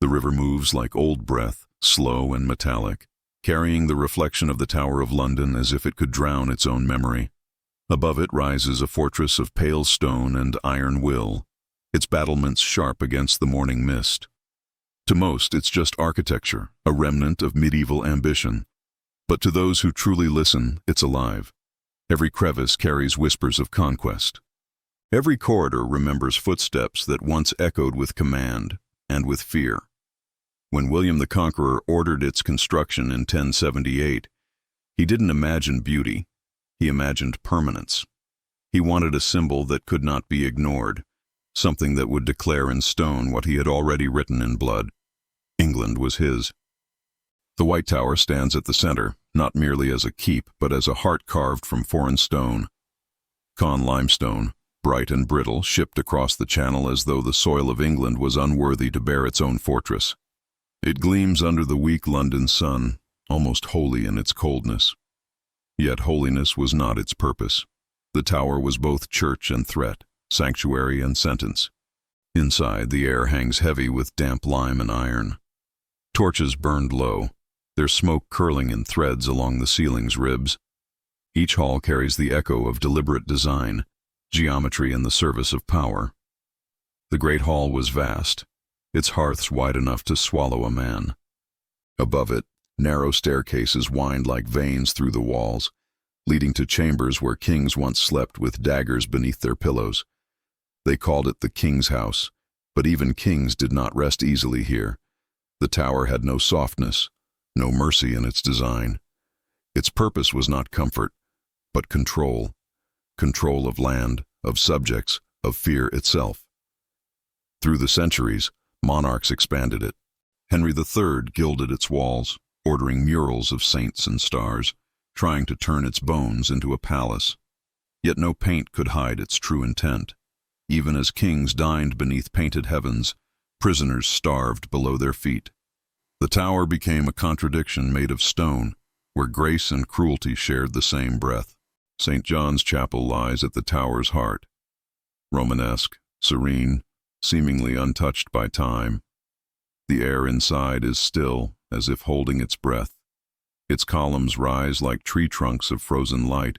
The river moves like old breath, slow and metallic, carrying the reflection of the Tower of London as if it could drown its own memory. Above it rises a fortress of pale stone and iron will, its battlements sharp against the morning mist. To most, it's just architecture, a remnant of medieval ambition. But to those who truly listen, it's alive. Every crevice carries whispers of conquest. Every corridor remembers footsteps that once echoed with command and with fear. When William the Conqueror ordered its construction in 1078, he didn't imagine beauty, he imagined permanence. He wanted a symbol that could not be ignored, something that would declare in stone what he had already written in blood. England was his. The White Tower stands at the center, not merely as a keep, but as a heart carved from foreign stone. Caen limestone, bright and brittle, shipped across the Channel as though the soil of England was unworthy to bear its own fortress. It gleams under the weak London sun, almost holy in its coldness. Yet holiness was not its purpose. The tower was both church and threat, sanctuary and sentence. Inside, the air hangs heavy with damp lime and iron. Torches burned low, their smoke curling in threads along the ceiling's ribs. Each hall carries the echo of deliberate design, geometry in the service of power. The great hall was vast, its hearths wide enough to swallow a man. Above it, narrow staircases wind like veins through the walls, leading to chambers where kings once slept with daggers beneath their pillows. They called it the King's House, but even kings did not rest easily here. The tower had no softness, no mercy in its design. Its purpose was not comfort, but control. Control of land, of subjects, of fear itself. Through the centuries, monarchs expanded it. Henry III gilded its walls, ordering murals of saints and stars, trying to turn its bones into a palace. Yet no paint could hide its true intent. Even as kings dined beneath painted heavens, prisoners starved below their feet. The tower became a contradiction made of stone, where grace and cruelty shared the same breath. St. John's Chapel lies at the tower's heart. Romanesque, serene, seemingly untouched by time. The air inside is still, as if holding its breath. Its columns rise like tree trunks of frozen light,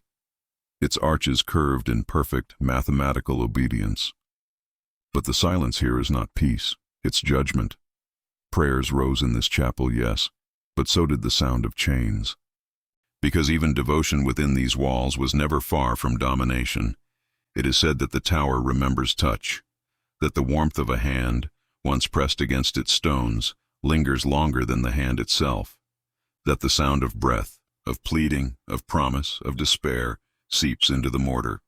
its arches curved in perfect mathematical obedience. But the silence here is not peace, it's judgment. Prayers rose in this chapel, yes, but so did the sound of chains. Because even devotion within these walls was never far from domination, it is said that the tower remembers touch, that the warmth of a hand, once pressed against its stones, lingers longer than the hand itself, that the sound of breath, of pleading, of promise, of despair, seeps into the mortar.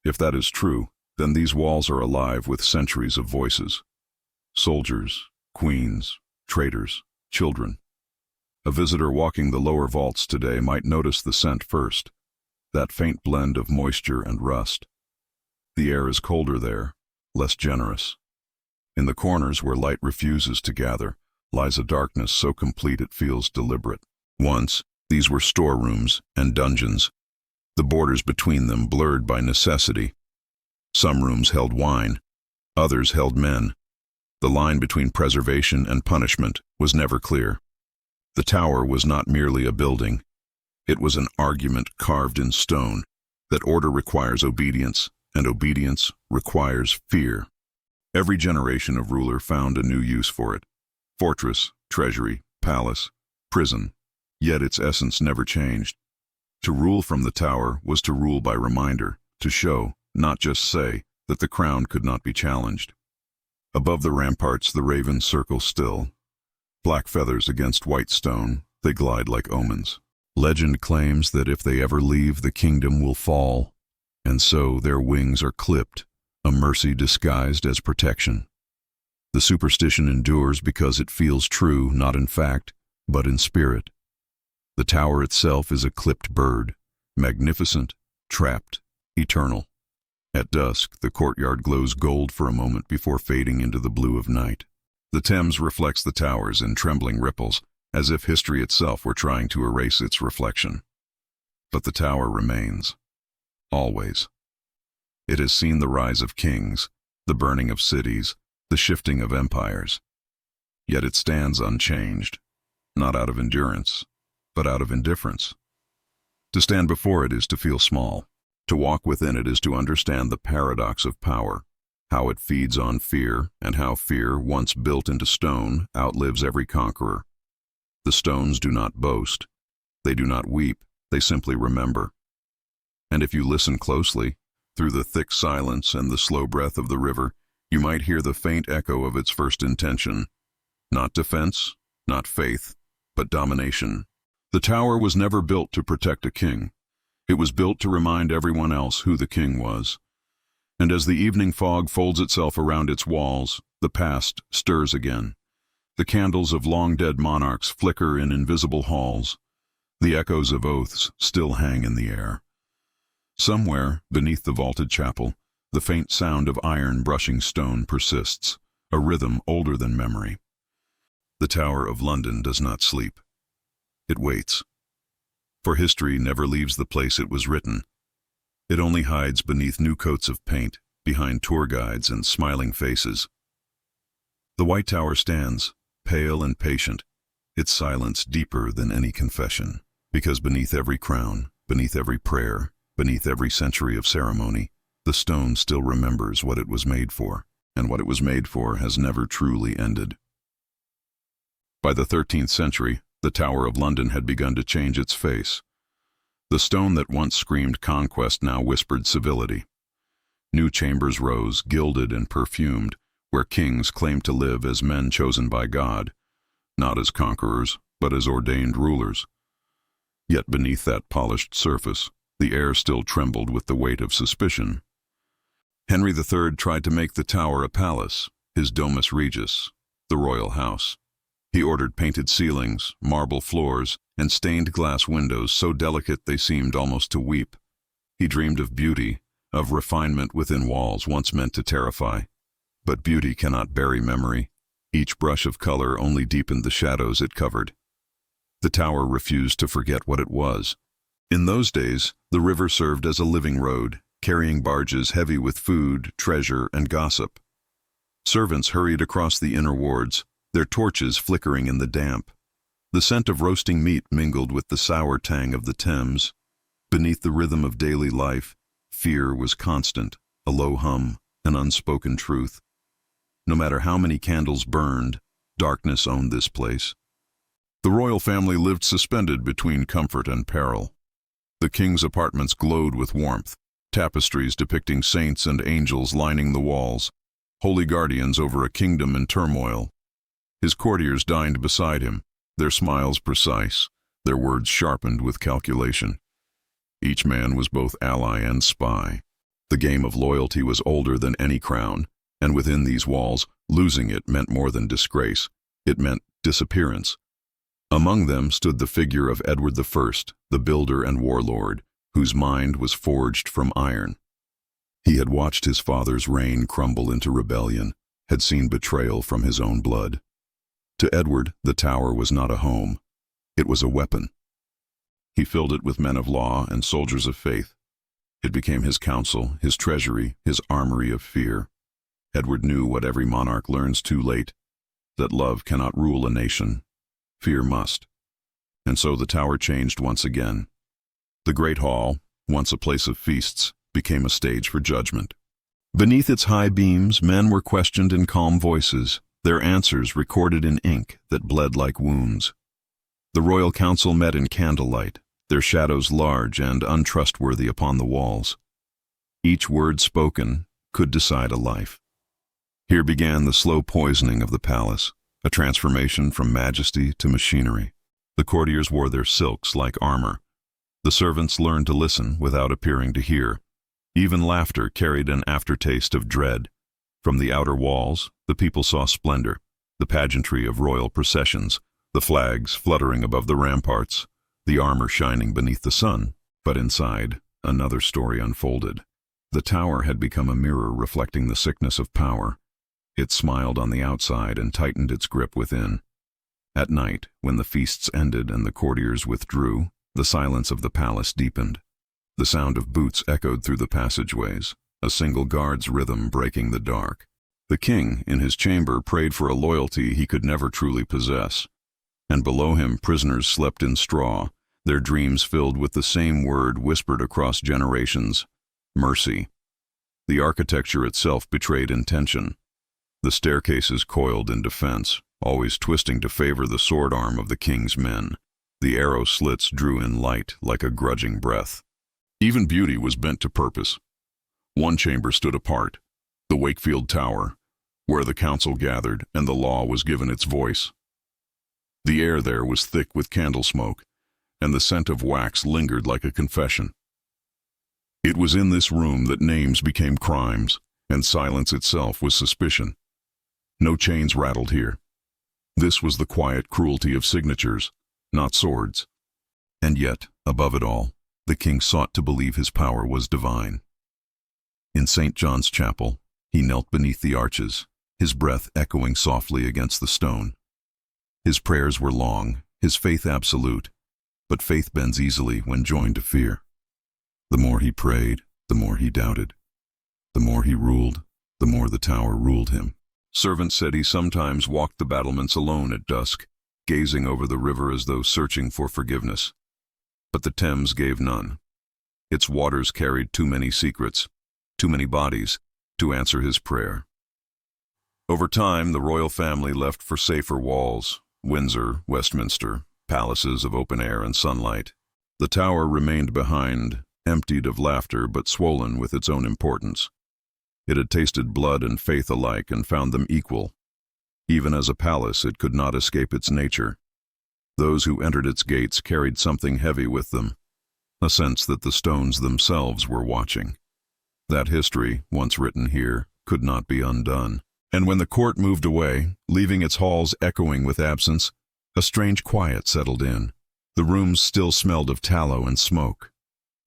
If that is true, then these walls are alive with centuries of voices. Soldiers, queens, traitors, children. A visitor walking the lower vaults today might notice the scent first, that faint blend of moisture and rust. The air is colder there, less generous. In the corners where light refuses to gather, lies a darkness so complete it feels deliberate. Once, these were storerooms and dungeons, the borders between them blurred by necessity. Some rooms held wine, others held men. The line between preservation and punishment was never clear. The tower was not merely a building. It was an argument carved in stone, that order requires obedience, and obedience requires fear. Every generation of ruler found a new use for it. Fortress, treasury, palace, prison, yet its essence never changed. To rule from the tower was to rule by reminder, to show, not just say, that the crown could not be challenged. Above the ramparts the ravens circle still. Black feathers against white stone, they glide like omens. Legend claims that if they ever leave, the kingdom will fall, and so their wings are clipped, a mercy disguised as protection. The superstition endures because it feels true, not in fact, but in spirit. The tower itself is a clipped bird, magnificent, trapped, eternal. At dusk, the courtyard glows gold for a moment before fading into the blue of night. The Thames reflects the towers in trembling ripples, as if history itself were trying to erase its reflection. But the tower remains. Always. It has seen the rise of kings, the burning of cities, the shifting of empires. Yet it stands unchanged, not out of endurance, but out of indifference. To stand before it is to feel small. To walk within it is to understand the paradox of power, how it feeds on fear, and how fear, once built into stone, outlives every conqueror. The stones do not boast. They do not weep. They simply remember. And if you listen closely, through the thick silence and the slow breath of the river, you might hear the faint echo of its first intention. Not defense, not faith, but domination. The tower was never built to protect a king. It was built to remind everyone else who the king was. And as the evening fog folds itself around its walls, the past stirs again. The candles of long-dead monarchs flicker in invisible halls. The echoes of oaths still hang in the air. Somewhere, beneath the vaulted chapel, the faint sound of iron brushing stone persists, a rhythm older than memory. The Tower of London does not sleep. It waits. For history never leaves the place it was written. It only hides beneath new coats of paint, behind tour guides and smiling faces. The White Tower stands, pale and patient, its silence deeper than any confession, because beneath every crown, beneath every prayer, beneath every century of ceremony, the stone still remembers what it was made for, and what it was made for has never truly ended. By the 13th century, the Tower of London had begun to change its face. The stone that once screamed conquest now whispered civility. New chambers rose, gilded and perfumed, where kings claimed to live as men chosen by God, not as conquerors, but as ordained rulers. Yet beneath that polished surface, the air still trembled with the weight of suspicion. Henry III tried to make the tower a palace, his Domus Regus, the royal house. He ordered painted ceilings, marble floors, and stained glass windows so delicate they seemed almost to weep. He dreamed of beauty, of refinement within walls once meant to terrify. But beauty cannot bury memory. Each brush of color only deepened the shadows it covered. The tower refused to forget what it was. In those days, the river served as a living road, carrying barges heavy with food, treasure, and gossip. Servants hurried across the inner wards, their torches flickering in the damp. The scent of roasting meat mingled with the sour tang of the Thames. Beneath the rhythm of daily life, fear was constant, a low hum, an unspoken truth. No matter how many candles burned, darkness owned this place. The royal family lived suspended between comfort and peril. The king's apartments glowed with warmth, tapestries depicting saints and angels lining the walls, holy guardians over a kingdom in turmoil. His courtiers dined beside him, their smiles precise, their words sharpened with calculation. Each man was both ally and spy. The game of loyalty was older than any crown, and within these walls, losing it meant more than disgrace. It meant disappearance. Among them stood the figure of Edward I, the builder and warlord, whose mind was forged from iron. He had watched his father's reign crumble into rebellion, had seen betrayal from his own blood. To Edward, the tower was not a home. It was a weapon. He filled it with men of law and soldiers of faith. It became his counsel, his treasury, his armory of fear. Edward knew what every monarch learns too late, that love cannot rule a nation. Fear must. And so the tower changed once again. The great hall, once a place of feasts, became a stage for judgment. Beneath its high beams, men were questioned in calm voices, their answers recorded in ink that bled like wounds. The royal council met in candlelight, their shadows large and untrustworthy upon the walls. Each word spoken could decide a life. Here began the slow poisoning of the palace, a transformation from majesty to machinery. The courtiers wore their silks like armor. The servants learned to listen without appearing to hear. Even laughter carried an aftertaste of dread. From the outer walls, the people saw splendor, the pageantry of royal processions, the flags fluttering above the ramparts, the armor shining beneath the sun. But inside, another story unfolded. The tower had become a mirror reflecting the sickness of power. It smiled on the outside and tightened its grip within. At night, when the feasts ended and the courtiers withdrew, the silence of the palace deepened. The sound of boots echoed through the passageways, a single guard's rhythm breaking the dark. The king, in his chamber, prayed for a loyalty he could never truly possess. And below him prisoners slept in straw, their dreams filled with the same word whispered across generations: mercy. The architecture itself betrayed intention. The staircases coiled in defense, always twisting to favor the sword arm of the king's men. The arrow slits drew in light like a grudging breath. Even beauty was bent to purpose. One chamber stood apart, the Wakefield Tower, where the council gathered and the law was given its voice. The air there was thick with candle smoke, and the scent of wax lingered like a confession. It was in this room that names became crimes, and silence itself was suspicion. No chains rattled here. This was the quiet cruelty of signatures, not swords. And yet, above it all, the king sought to believe his power was divine. In St. John's Chapel, he knelt beneath the arches, his breath echoing softly against the stone. His prayers were long, his faith absolute, but faith bends easily when joined to fear. The more he prayed, the more he doubted. The more he ruled, the more the tower ruled him. Servants said he sometimes walked the battlements alone at dusk, gazing over the river as though searching for forgiveness. But the Thames gave none. Its waters carried too many secrets, too many bodies, to answer his prayer. Over time, the royal family left for safer walls: Windsor, Westminster, palaces of open air and sunlight. The tower remained behind, emptied of laughter but swollen with its own importance. It had tasted blood and faith alike and found them equal. Even as a palace, it could not escape its nature. Those who entered its gates carried something heavy with them, a sense that the stones themselves were watching. That history, once written here, could not be undone. And when the court moved away, leaving its halls echoing with absence, a strange quiet settled in. The rooms still smelled of tallow and smoke.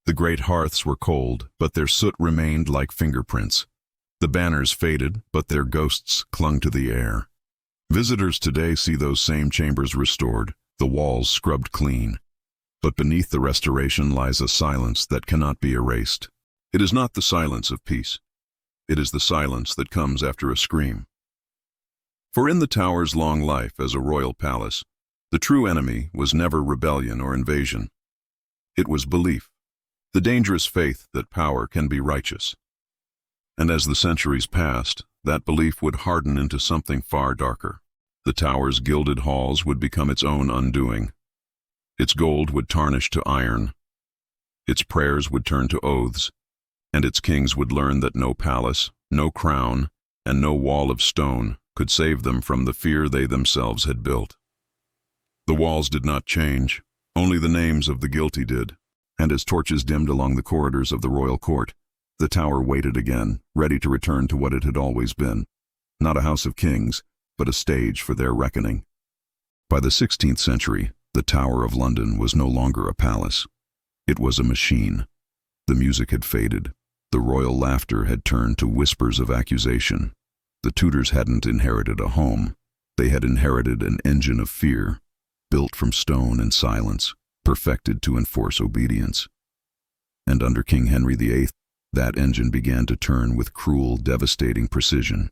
The great hearths were cold, but their soot remained like fingerprints. The banners faded, but their ghosts clung to the air. Visitors today see those same chambers restored, the walls scrubbed clean. But beneath the restoration lies a silence that cannot be erased. It is not the silence of peace. It is the silence that comes after a scream. For in the tower's long life as a royal palace, the true enemy was never rebellion or invasion. It was belief, the dangerous faith that power can be righteous. And as the centuries passed, that belief would harden into something far darker. The tower's gilded halls would become its own undoing. Its gold would tarnish to iron. Its prayers would turn to oaths, and its kings would learn that no palace, no crown, and no wall of stone could save them from the fear they themselves had built. The walls did not change, only the names of the guilty did, and as torches dimmed along the corridors of the royal court, the tower waited again, ready to return to what it had always been, not a house of kings, but a stage for their reckoning. By the 16th century, the Tower of London was no longer a palace. It was a machine. The music had faded. The royal laughter had turned to whispers of accusation. The Tudors hadn't inherited a home. They had inherited an engine of fear, built from stone and silence, perfected to enforce obedience. And under King Henry VIII, that engine began to turn with cruel, devastating precision.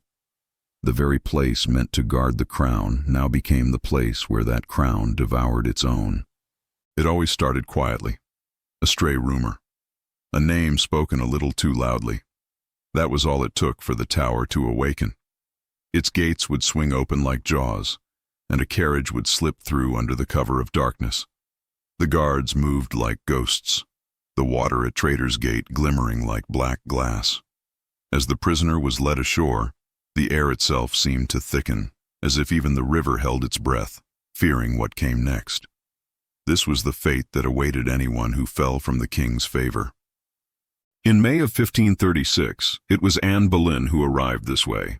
The very place meant to guard the crown now became the place where that crown devoured its own. It always started quietly, a stray rumor, a name spoken a little too loudly. That was all it took for the tower to awaken. Its gates would swing open like jaws, and a carriage would slip through under the cover of darkness. The guards moved like ghosts, the water at Traitors' Gate glimmering like black glass. As the prisoner was led ashore, the air itself seemed to thicken, as if even the river held its breath, fearing what came next. This was the fate that awaited anyone who fell from the king's favor. In May of 1536, it was Anne Boleyn who arrived this way.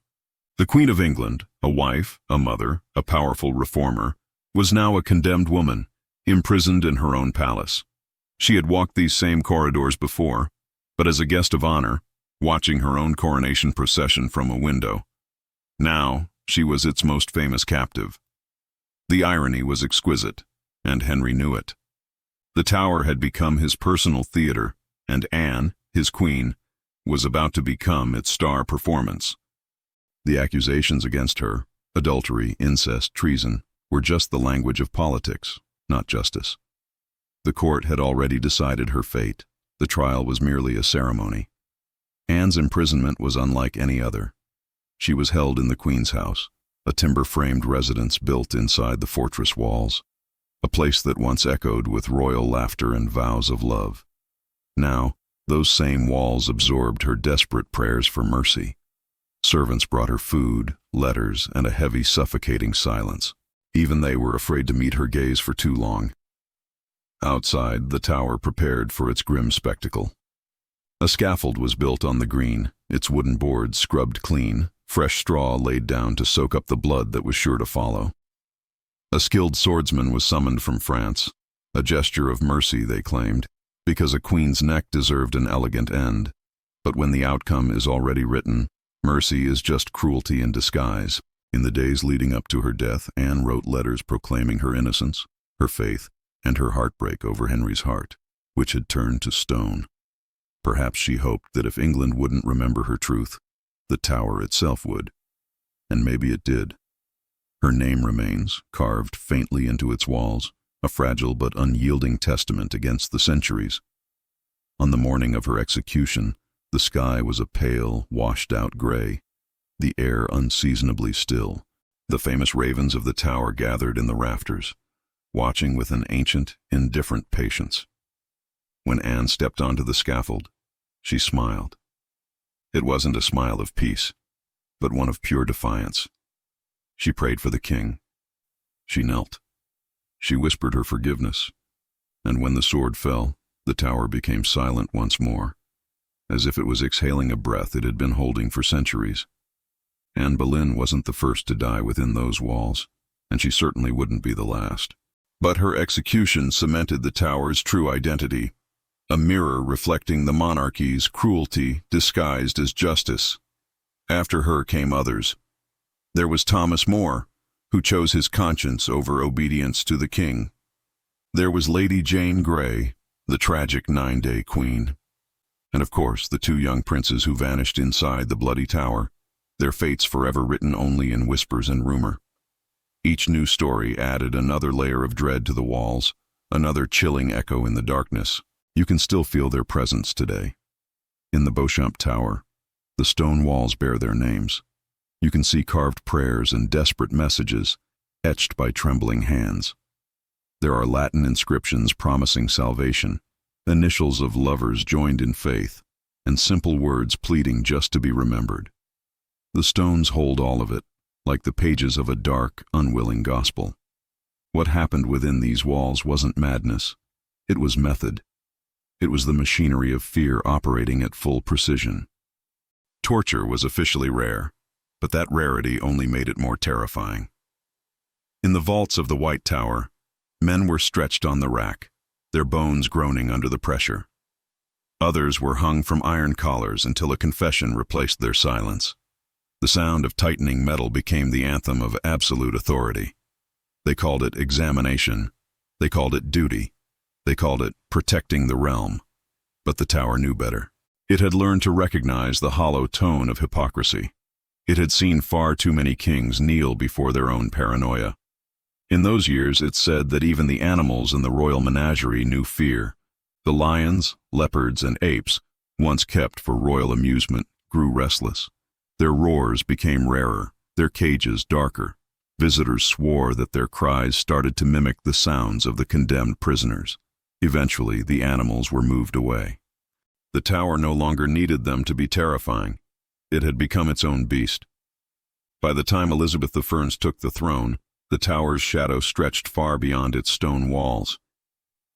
The Queen of England, a wife, a mother, a powerful reformer, was now a condemned woman, imprisoned in her own palace. She had walked these same corridors before, but as a guest of honor, watching her own coronation procession from a window. Now, she was its most famous captive. The irony was exquisite, and Henry knew it. The tower had become his personal theater, and Anne, his queen, was about to become its star performance. The accusations against her, adultery, incest, treason, were just the language of politics, not justice. The court had already decided her fate. The trial was merely a ceremony. Anne's imprisonment was unlike any other. She was held in the Queen's house, a timber-framed residence built inside the fortress walls, a place that once echoed with royal laughter and vows of love. Now, those same walls absorbed her desperate prayers for mercy. Servants brought her food, letters, and a heavy, suffocating silence. Even they were afraid to meet her gaze for too long. Outside, the tower prepared for its grim spectacle. A scaffold was built on the green, its wooden boards scrubbed clean, fresh straw laid down to soak up the blood that was sure to follow. A skilled swordsman was summoned from France, a gesture of mercy, they claimed, because a queen's neck deserved an elegant end. But when the outcome is already written, mercy is just cruelty in disguise. In the days leading up to her death, Anne wrote letters proclaiming her innocence, her faith, and her heartbreak over Henry's heart, which had turned to stone. Perhaps she hoped that if England wouldn't remember her truth, the tower itself would. And maybe it did. Her name remains, carved faintly into its walls, a fragile but unyielding testament against the centuries. On the morning of her execution, the sky was a pale, washed-out gray, the air unseasonably still. The famous ravens of the tower gathered in the rafters, watching with an ancient, indifferent patience. When Anne stepped onto the scaffold, she smiled. It wasn't a smile of peace, but one of pure defiance. She prayed for the king. She knelt. She whispered her forgiveness, and when the sword fell, the tower became silent once more, as if it was exhaling a breath it had been holding for centuries. Anne Boleyn wasn't the first to die within those walls, and she certainly wouldn't be the last. But her execution cemented the tower's true identity, a mirror reflecting the monarchy's cruelty disguised as justice. After her came others. There was Thomas More, who chose his conscience over obedience to the king. There was Lady Jane Grey, the tragic 9-day queen. And of course, the 2 young princes who vanished inside the bloody tower, their fates forever written only in whispers and rumor. Each new story added another layer of dread to the walls, another chilling echo in the darkness. You can still feel their presence today. In the Beauchamp Tower, the stone walls bear their names. You can see carved prayers and desperate messages, etched by trembling hands. There are Latin inscriptions promising salvation, initials of lovers joined in faith, and simple words pleading just to be remembered. The stones hold all of it, like the pages of a dark, unwilling gospel. What happened within these walls wasn't madness. It was method. It was the machinery of fear operating at full precision. Torture was officially rare, but that rarity only made it more terrifying. In the vaults of the White Tower, men were stretched on the rack, their bones groaning under the pressure. Others were hung from iron collars until a confession replaced their silence. The sound of tightening metal became the anthem of absolute authority. They called it examination. They called it duty. They called it protecting the realm. But the tower knew better. It had learned to recognize the hollow tone of hypocrisy. It had seen far too many kings kneel before their own paranoia. In those years, it said that even the animals in the royal menagerie knew fear. The lions, leopards, and apes, once kept for royal amusement, grew restless. Their roars became rarer, their cages darker. Visitors swore that their cries started to mimic the sounds of the condemned prisoners. Eventually, the animals were moved away. The tower no longer needed them to be terrifying. It had become its own beast. By the time Elizabeth I took the throne, the tower's shadow stretched far beyond its stone walls.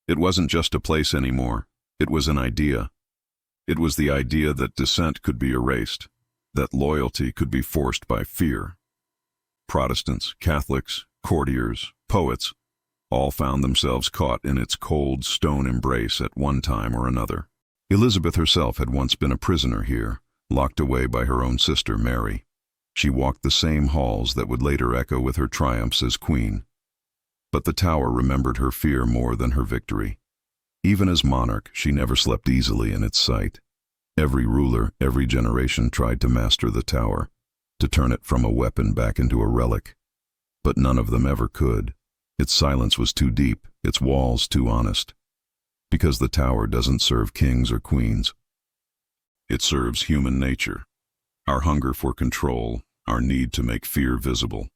It wasn't just a place anymore. It was an idea. It was the idea that dissent could be erased, that loyalty could be forced by fear. Protestants, Catholics, courtiers, poets, all found themselves caught in its cold stone embrace at one time or another. Elizabeth herself had once been a prisoner here, locked away by her own sister Mary. She walked the same halls that would later echo with her triumphs as queen. But the tower remembered her fear more than her victory. Even as monarch, she never slept easily in its sight. Every ruler, every generation tried to master the tower, to turn it from a weapon back into a relic. But none of them ever could. Its silence was too deep, its walls too honest. Because the tower doesn't serve kings or queens. It serves human nature, our hunger for control, our need to make fear visible.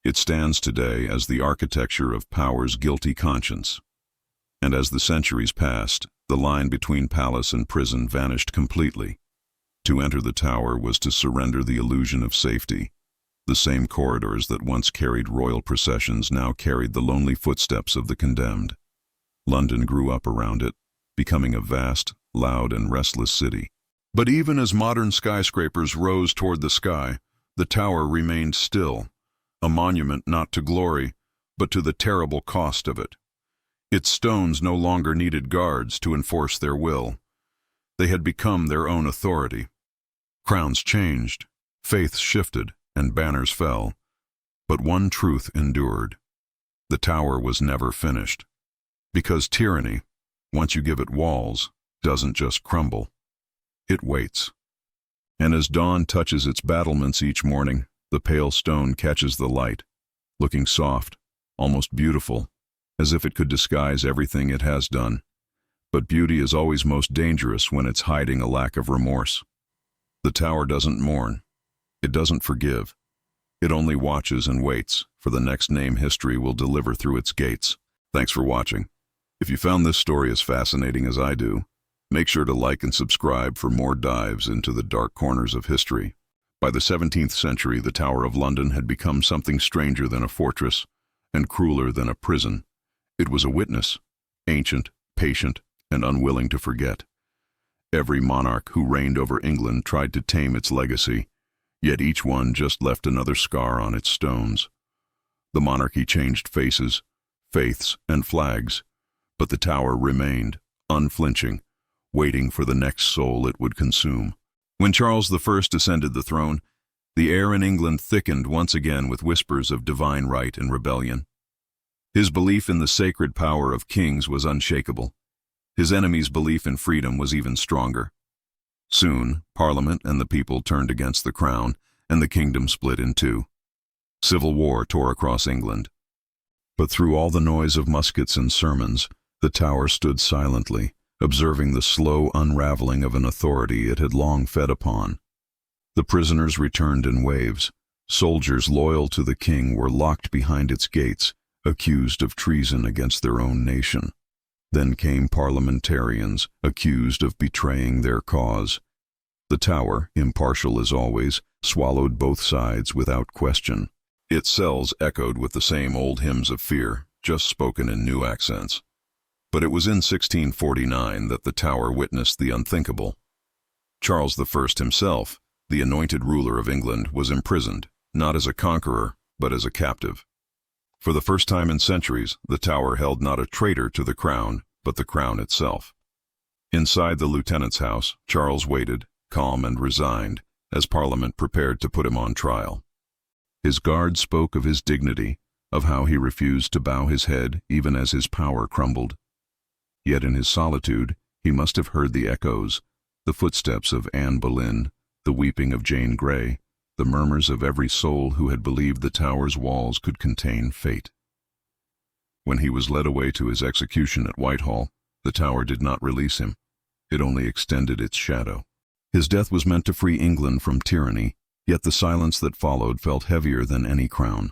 It stands today as the architecture of power's guilty conscience. And as the centuries passed, the line between palace and prison vanished completely. To enter the tower was to surrender the illusion of safety. The same corridors that once carried royal processions now carried the lonely footsteps of the condemned. London grew up around it, becoming a vast, loud, and restless city. But even as modern skyscrapers rose toward the sky, the tower remained still, a monument not to glory, but to the terrible cost of it. Its stones no longer needed guards to enforce their will. They had become their own authority. Crowns changed, faiths shifted, and banners fell. But one truth endured. The tower was never finished. Because tyranny, once you give it walls, doesn't just crumble. It waits. And as dawn touches its battlements each morning, the pale stone catches the light, looking soft, almost beautiful, as if it could disguise everything it has done. But beauty is always most dangerous when it's hiding a lack of remorse. The tower doesn't mourn. It doesn't forgive. It only watches and waits for the next name history will deliver through its gates. Thanks for watching. If you found this story as fascinating as I do, make sure to like and subscribe for more dives into the dark corners of history. By the 17th century, the Tower of London had become something stranger than a fortress and crueler than a prison. It was a witness, ancient, patient, and unwilling to forget. Every monarch who reigned over England tried to tame its legacy, yet each one just left another scar on its stones. The monarchy changed faces, faiths, and flags, but the tower remained, unflinching, waiting for the next soul it would consume. When Charles I ascended the throne, the air in England thickened once again with whispers of divine right and rebellion. His belief in the sacred power of kings was unshakable. His enemies' belief in freedom was even stronger. Soon, Parliament and the people turned against the crown, and the kingdom split in two. Civil war tore across England. But through all the noise of muskets and sermons, the tower stood silently, observing the slow unraveling of an authority it had long fed upon. The prisoners returned in waves. Soldiers loyal to the king were locked behind its gates, accused of treason against their own nation. Then came parliamentarians, accused of betraying their cause. The tower, impartial as always, swallowed both sides without question. Its cells echoed with the same old hymns of fear, just spoken in new accents. But it was in 1649 that the tower witnessed the unthinkable. Charles I himself, the anointed ruler of England, was imprisoned, not as a conqueror, but as a captive. For the first time in centuries, the tower held not a traitor to the crown, but the crown itself. Inside the lieutenant's house, Charles waited, calm and resigned, as Parliament prepared to put him on trial. His guards spoke of his dignity, of how he refused to bow his head even as his power crumbled. Yet in his solitude, he must have heard the echoes, the footsteps of Anne Boleyn, the weeping of Jane Grey, the murmurs of every soul who had believed the tower's walls could contain fate. When he was led away to his execution at Whitehall, the tower did not release him. It only extended its shadow. His death was meant to free England from tyranny, yet the silence that followed felt heavier than any crown.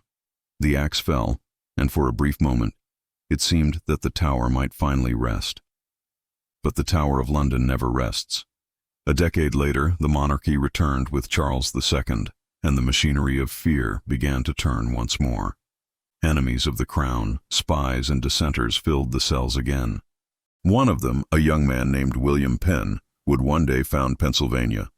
The axe fell, and for a brief moment, it seemed that the tower might finally rest. But the Tower of London never rests. A decade later, the monarchy returned with Charles II, and the machinery of fear began to turn once more. Enemies of the crown, spies, and dissenters filled the cells again. One of them, a young man named William Penn, would one day found Pennsylvania.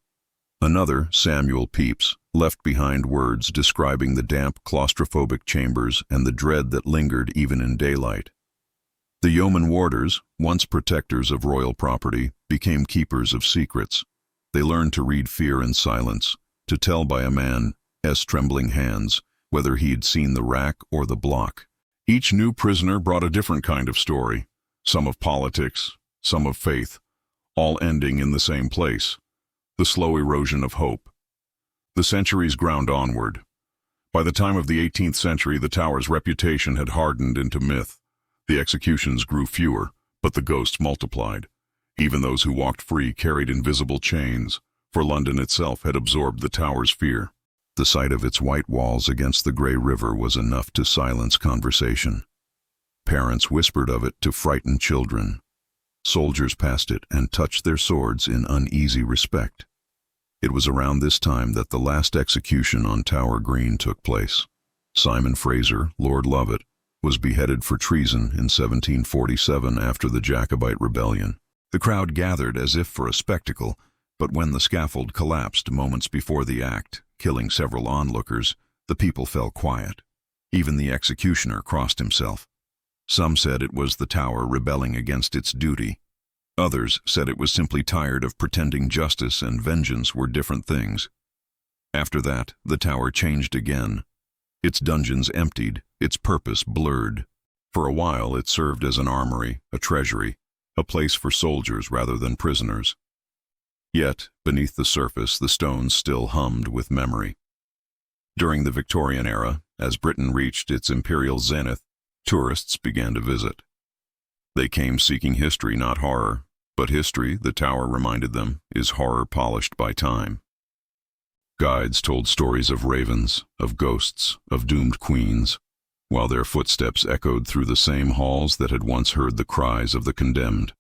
Another, Samuel Pepys, left behind words describing the damp, claustrophobic chambers and the dread that lingered even in daylight. The yeoman warders, once protectors of royal property, became keepers of secrets. They learned to read fear in silence, to tell by a man's trembling hands whether he'd seen the rack or the block. Each new prisoner brought a different kind of story, some of politics, some of faith, all ending in the same place, the slow erosion of hope. The centuries ground onward. By the time of the 18th century, the tower's reputation had hardened into myth. The executions grew fewer, but the ghosts multiplied. Even those who walked free carried invisible chains, for London itself had absorbed the tower's fear. The sight of its white walls against the grey river was enough to silence conversation. Parents whispered of it to frighten children. Soldiers passed it and touched their swords in uneasy respect. It was around this time that the last execution on Tower Green took place. Simon Fraser, Lord Lovat, was beheaded for treason in 1747 after the Jacobite rebellion. The crowd gathered as if for a spectacle, but when the scaffold collapsed moments before the act, killing several onlookers, the people fell quiet. Even the executioner crossed himself. Some said it was the tower rebelling against its duty. Others said it was simply tired of pretending justice and vengeance were different things. After that, the tower changed again. Its dungeons emptied, its purpose blurred. For a while it served as an armory, a treasury, a place for soldiers rather than prisoners. Yet, beneath the surface, the stones still hummed with memory. During the Victorian era, as Britain reached its imperial zenith, tourists began to visit. They came seeking history, not horror, but history, the tower reminded them, is horror polished by time. Guides told stories of ravens, of ghosts, of doomed queens, while their footsteps echoed through the same halls that had once heard the cries of the condemned.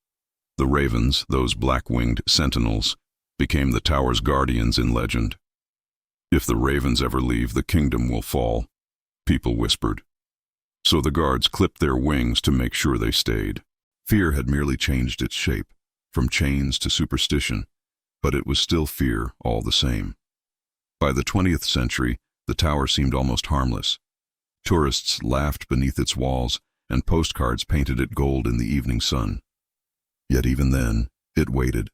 The ravens, those black-winged sentinels, became the tower's guardians in legend. If the ravens ever leave, the kingdom will fall, people whispered. So the guards clipped their wings to make sure they stayed. Fear had merely changed its shape, from chains to superstition, but it was still fear all the same. By the 20th century, the tower seemed almost harmless. Tourists laughed beneath its walls, and postcards painted it gold in the evening sun. Yet even then, it waited.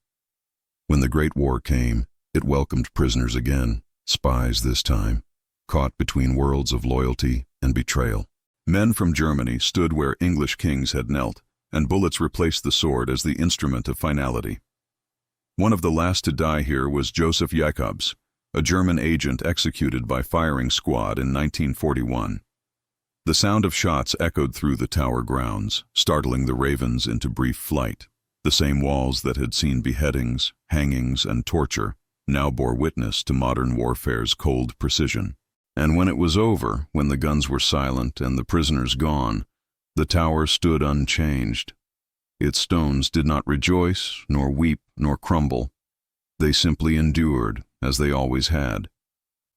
When the Great War came, it welcomed prisoners again, spies this time, caught between worlds of loyalty and betrayal. Men from Germany stood where English kings had knelt, and bullets replaced the sword as the instrument of finality. One of the last to die here was Joseph Jacobs, a German agent executed by firing squad in 1941. The sound of shots echoed through the tower grounds, startling the ravens into brief flight. The same walls that had seen beheadings, hangings, and torture now bore witness to modern warfare's cold precision. And when it was over, when the guns were silent and the prisoners gone, the tower stood unchanged. Its stones did not rejoice, nor weep, nor crumble. They simply endured, as they always had.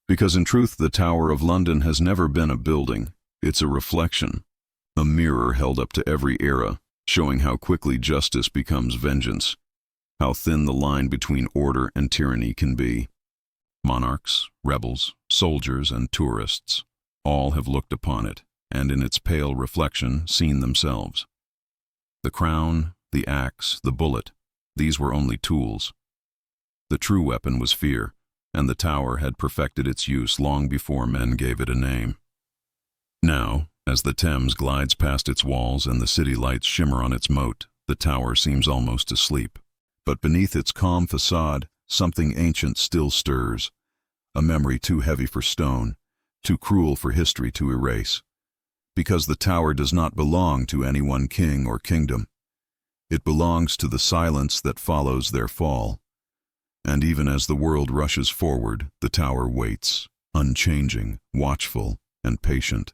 Because in truth, the Tower of London has never been a building. It's a reflection, a mirror held up to every era, showing how quickly justice becomes vengeance, how thin the line between order and tyranny can be. Monarchs, rebels, soldiers, and tourists, all have looked upon it, and in its pale reflection seen themselves. The crown, the axe, the bullet, these were only tools. The true weapon was fear, and the tower had perfected its use long before men gave it a name. Now, as the Thames glides past its walls and the city lights shimmer on its moat, the tower seems almost asleep. But beneath its calm facade, something ancient still stirs, a memory too heavy for stone, too cruel for history to erase. Because the tower does not belong to any one king or kingdom. It belongs to the silence that follows their fall. And even as the world rushes forward, the tower waits, unchanging, watchful, and patient.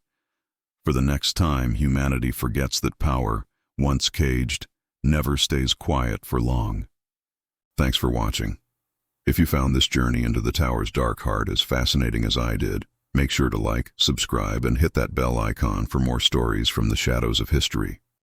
For the next time humanity forgets that power, once caged, never stays quiet for long. Thanks for watching. If you found this journey into the tower's dark heart as fascinating as I did, make sure to like, subscribe, and hit that bell icon for more stories from the shadows of history.